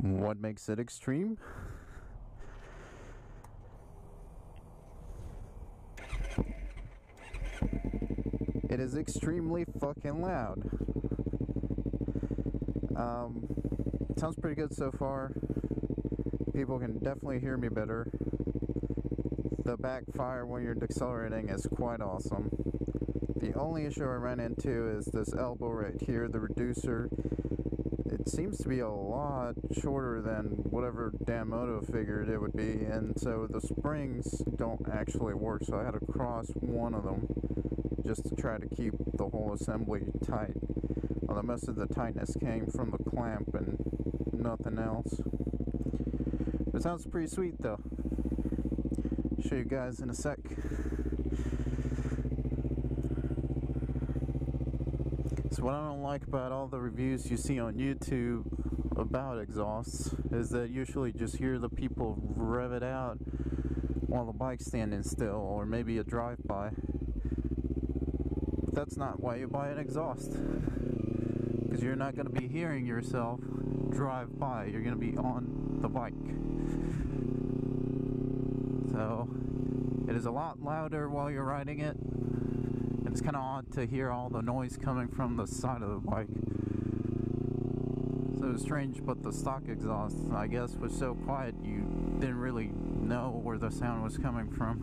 What makes it extreme? It is extremely fucking loud. Sounds pretty good so far. People can definitely hear me better. The backfire when you're decelerating is quite awesome. The only issue I ran into is this elbow right here, the reducer. It seems to be a lot shorter than whatever Danmoto figured it would be, and so the springs don't actually work, so I had to cross one of them just to try to keep the whole assembly tight. Although most of the tightness came from the clamp and nothing else. It sounds pretty sweet though. Show you guys in a sec. So what I don't like about all the reviews you see on YouTube about exhausts is that you usually just hear the people rev it out while the bike's standing still, or maybe a drive-by. But that's not why you buy an exhaust, because you're not going to be hearing yourself drive by. You're going to be on the bike. So it is a lot louder while you're riding it. It's kind of odd to hear all the noise coming from the side of the bike. So it was strange, but the stock exhaust, I guess, was so quiet you didn't really know where the sound was coming from.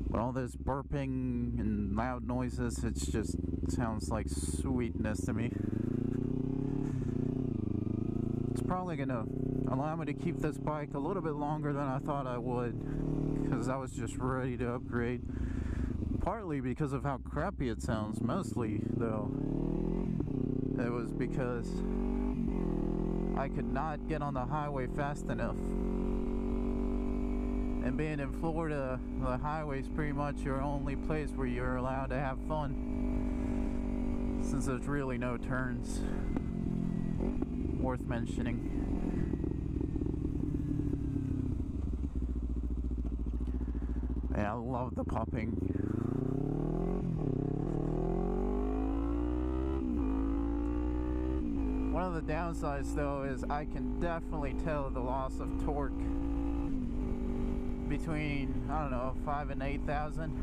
But all this burping and loud noises, it just sounds like sweetness to me. It's probably gonna allow me to keep this bike a little bit longer than I thought I would, because I was just ready to upgrade. Partly because of how crappy it sounds, mostly though it was because I could not get on the highway fast enough. And being in Florida, the highway is pretty much your only place where you're allowed to have fun, since there's really no turns worth mentioning. Yeah, I love the popping. One of the downsides though is I can definitely tell the loss of torque between, I don't know, 5 and 8,000.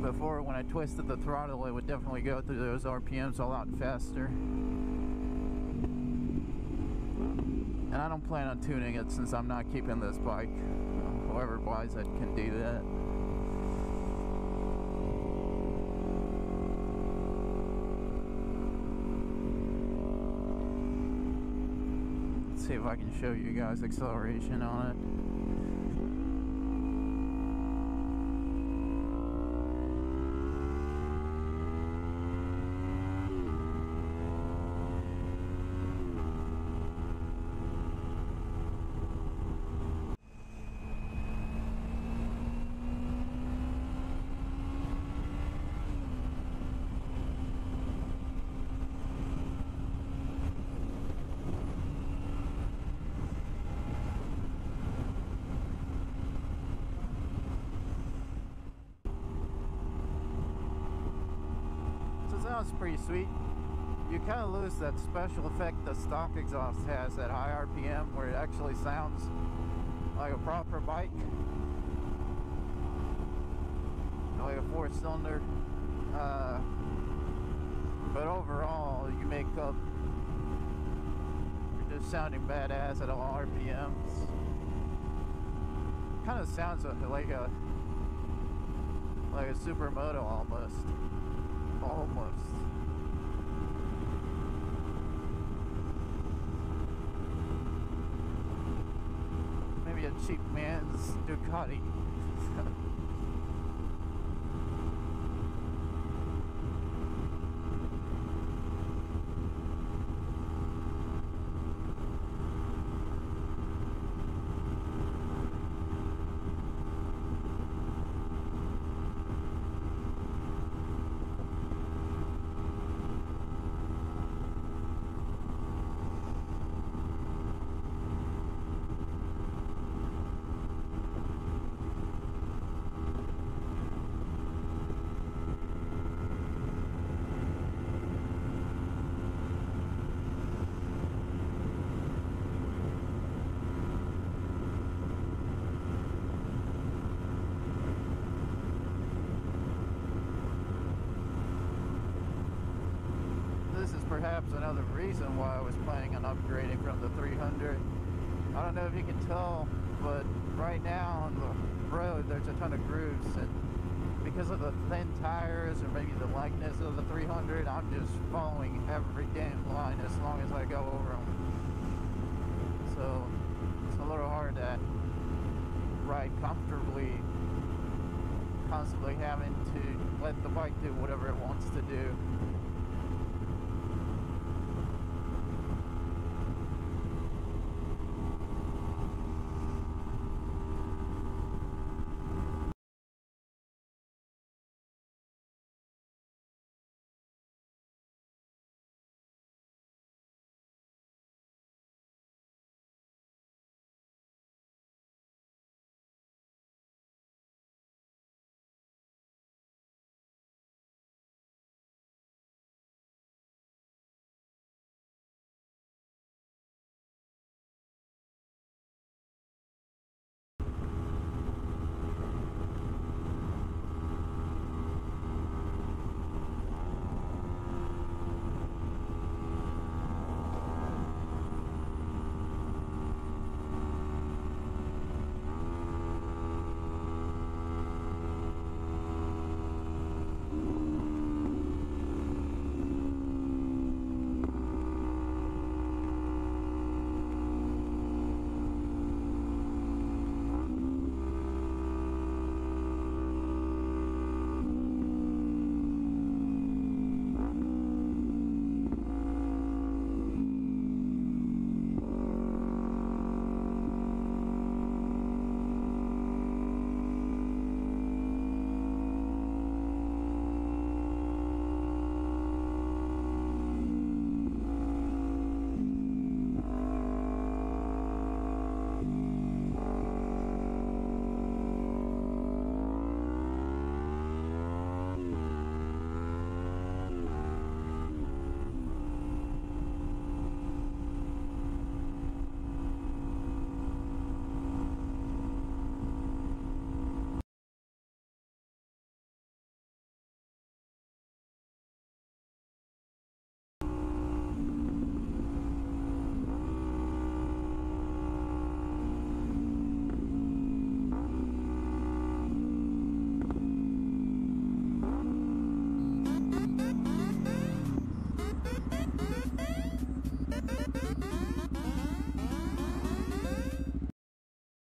Before, when I twisted the throttle, it would definitely go through those RPMs a lot faster. And I don't plan on tuning it since I'm not keeping this bike. Whoever buys it can do that. Let's see if I can show you guys acceleration on it. Sounds pretty sweet. You kind of lose that special effect the stock exhaust has at high RPM, where it actually sounds like a proper bike, like a 4-cylinder. But overall, you make up, you're just sounding badass at all RPMs. Kind of sounds like a supermoto almost. Maybe a cheap man's Ducati. was another reason why I was planning on upgrading from the 300. I don't know if you can tell, but right now on the road there's a ton of grooves, and because of the thin tires or maybe the lightness of the 300, I'm just following every damn line as long as I go over them. So it's a little hard to ride comfortably, constantly having to let the bike do whatever it wants to do.